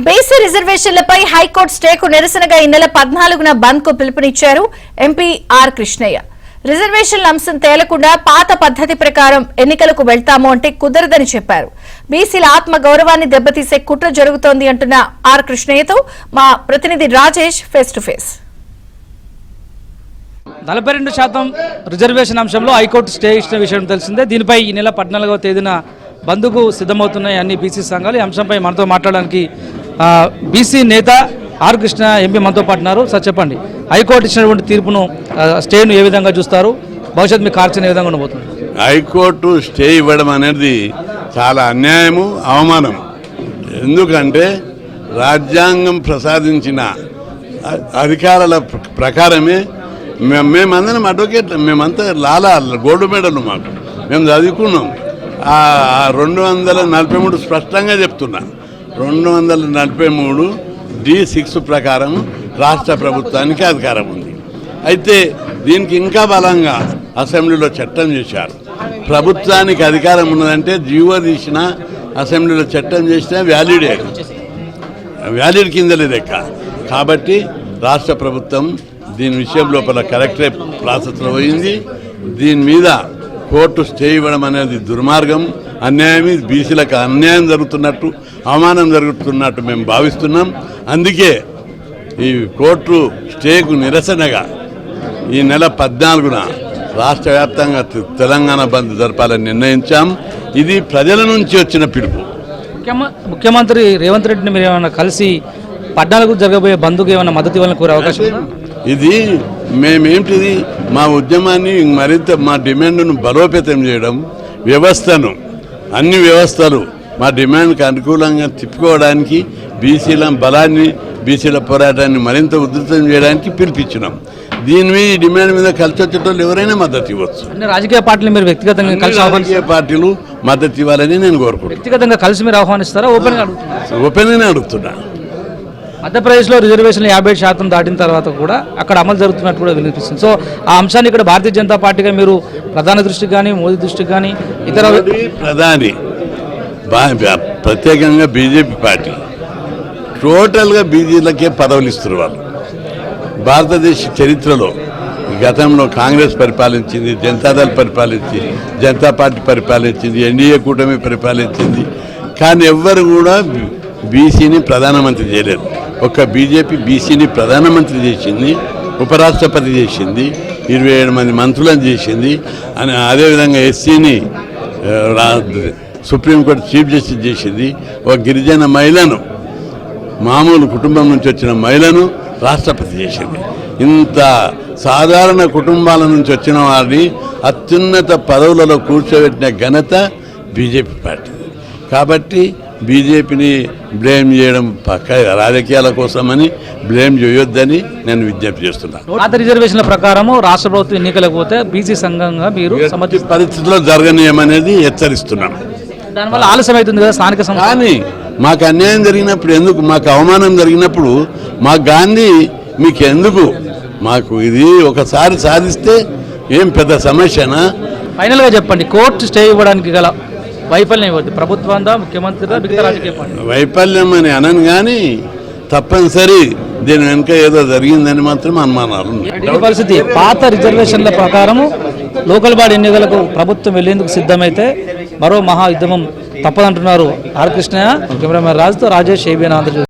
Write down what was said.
BC రిజర్వేషన్లపై high court stake నిరసనగా ఈ నెల 14న బంద్ కు పిలుపునిచ్చారు ఎంపీ ఆర్ కృష్ణయ్య. రిజర్వేషన్ల అంశం తేలకుండా పాత పద్ధతి ప్రకారం ఎన్నికలకు వెళ్తాము అంటే కుదరదని చెప్పారు. బీసీల ఆత్మ గౌరవాన్ని దెబ్బతీసే కుట్ర జరుగుతోంది అంటున్న ఆర్ కృష్ణయ్యతో మా ప్రతినిధి Rajesh face to face. 42% reservation అంశంలో హైకోర్టు స్టే ఇచ్చిన విషయం తెలిసిందే. దీనిపై ఈ నెల 14వ తేదీన బంద్కు సిద్ధమవుతున్నాయి అన్ని బీసీ సంఘాలు. ఈ అంశంపై మనతో మాట్లాడడానికి బీసీ నేత ఆర్ కృష్ణ ఎంపీ మనతో పాటున్నారు. సార్ చెప్పండి, హైకోర్టు ఇచ్చినటువంటి తీర్పును స్టేను ఏ విధంగా చూస్తారు? భవిష్యత్ మీ కార్చన ఏ విధంగా ఉండబోతుంది? హైకోర్టు స్టే ఇవ్వడం అనేది చాలా అన్యాయము, అవమానం. ఎందుకంటే రాజ్యాంగం ప్రసాదించిన అధికారాల ప్రకారమే మేమందరం అడ్వకేట్, మేమంతా గోల్డ్ మెడల్ మాకు, మేము చదువుకున్నాం. 243 స్పష్టంగా చెప్తున్నా, 243 D6 ప్రకారం రాష్ట్ర ప్రభుత్వానికి అధికారం ఉంది. అయితే దీనికి ఇంకా బలంగా అసెంబ్లీలో చట్టం చేశారు. ప్రభుత్వానికి అధికారం ఉన్నదంటే జీవో తీసిన అసెంబ్లీలో చట్టం చేసినా వ్యాలిడ్ కింద లెక్క. కాబట్టి రాష్ట్ర ప్రభుత్వం దీని విషయం లోపల కలెక్టరేట్ ప్రాసెస్లో పోయింది. దీని మీద కోర్టు స్టే ఇవ్వడం అనేది దుర్మార్గం, అన్యాయం. బీసీలకు అన్యాయం జరుగుతున్నట్టు, అవమానం జరుగుతున్నట్టు మేము భావిస్తున్నాం. అందుకే ఈ కోర్టు స్టేకు నిరసనగా ఈ నెల 14న రాష్ట్ర వ్యాప్తంగా తెలంగాణ బంద్ జరపాలని నిర్ణయించాం. ఇది ప్రజల నుంచి వచ్చిన పిలుపు. ముఖ్యమంత్రి రేవంత్ రెడ్డిని మీరు ఏమైనా కలిసి 14కు జరగబోయే బంద్కు ఏమైనా మద్దతు ఇవ్వాలని కోరే అవకాశం ఉందా? ఇది మేమేంటిది, మా ఉద్యమాన్ని మరింత, మా డిమాండ్ను బలోపేతం చేయడం, వ్యవస్థను, అన్ని వ్యవస్థలు మా డిమాండ్కి అనుకూలంగా తిప్పుకోవడానికి, బీసీల బలాన్ని, బీసీల పోరాటాన్ని మరింత ఉధృతం చేయడానికి పిలిపించినాం. దీని మీద, ఈ డిమాండ్ మీద కలిసి వచ్చేటోళ్ళు ఎవరైనా మద్దతు ఇవ్వచ్చు. రాజకీయ పార్టీలు మీరు వ్యక్తిగతంగా కలిసి రాజకీయ పార్టీలు మద్దతు ఇవ్వాలని నేను కోరుకుంటున్నాను. వ్యక్తిగతంగా కలిసి మీరు ఆహ్వానిస్తారా? ఓపెన్గానే అడుగుతున్నా. మధ్యప్రదేశ్లో రిజర్వేషన్లు 50% దాటిన తర్వాత కూడా అక్కడ అమలు జరుగుతున్నట్టు కూడా వినిపిస్తుంది. సో ఆ అంశాన్ని ఇక్కడ భారతీయ జనతా పార్టీగా మీరు ప్రధాని దృష్టికి కానీ, మోదీ దృష్టికి కానీ, ఇతర ప్రధాని ప్రత్యేకంగా బీజేపీ పార్టీ టోటల్గా బీజేపీలకే పదవులు ఇస్తున్నారు వాళ్ళు. భారతదేశ చరిత్రలో గతంలో కాంగ్రెస్ పరిపాలించింది, జనతాదళ్ పరిపాలించింది, జనతా పార్టీ పరిపాలించింది, ఎన్డీఏ కూటమి పరిపాలించింది. కానీ ఎవ్వరు కూడా బీసీని ప్రధానమంత్రి చేయలేదు. ఒక్క బీజేపీ బీసీని ప్రధానమంత్రి చేసింది, ఉపరాష్ట్రపతి చేసింది, 27 మంది మంత్రులను చేసింది. అని అదేవిధంగా ఎస్సీని సుప్రీంకోర్టు చీఫ్ జస్టిస్ చేసింది. ఒక గిరిజన మహిళను, మామూలు కుటుంబం నుంచి వచ్చిన మహిళను రాష్ట్రపతి చేసింది. ఇంత సాధారణ కుటుంబాల నుంచి వచ్చిన వారిని అత్యున్నత పదవులలో కూర్చోబెట్టిన ఘనత బీజేపీ పార్టీ. కాబట్టి బీజేపీని బ్లేమ్ చేయడం పక్క రాజకీయాల కోసమని బ్లేమ్ చేయొద్దని నేను విజ్ఞప్తి చేస్తున్నాను. పాత రిజర్వేషన్ల ప్రకారం రాష్ట్ర ప్రభుత్వం ఎన్నికలకు పోతే బీసీ సంఘంగా మీరు పరిస్థితుల్లో జరగనీయమనేది హెచ్చరిస్తున్నాను. దానివల్ల ఆలస్యం అవుతుంది కదా స్థానిక సంస్థ. కానీ మాకు అన్యాయం జరిగినప్పుడు ఎందుకు, మాకు అవమానం జరిగినప్పుడు మాకు గాంధీ మీకెందుకు, మాకు ఇది ఒకసారి సాధిస్తే ఏం పెద్ద సమస్యనా? ఫైనల్గా చెప్పండి, కోర్టు స్టే ఇవ్వడానికి గల వైఫల్యం ఇవ్వద్దు, ప్రభుత్వం ముఖ్యమంత్రి రాజకీయ పార్టీ వైఫల్యం అని అనను, కానీ తప్పనిసరి దీని వెనుక ఏదో జరిగిందని మాత్రం అనుమానాలు. పరిస్థితి పాత రిజర్వేషన్ల ప్రకారము లోకల్ బాడీ ఎన్నికలకు ప్రభుత్వం వెళ్లేందుకు సిద్ధమైతే మరో మహా ఉద్యమం తప్పదంటున్నారు ఆర్ కృష్ణయ్య. కెమెరామెన్ రాజుతో రాజేష్, ఏబిఎన్ ఆంధ్రజ్యోతి.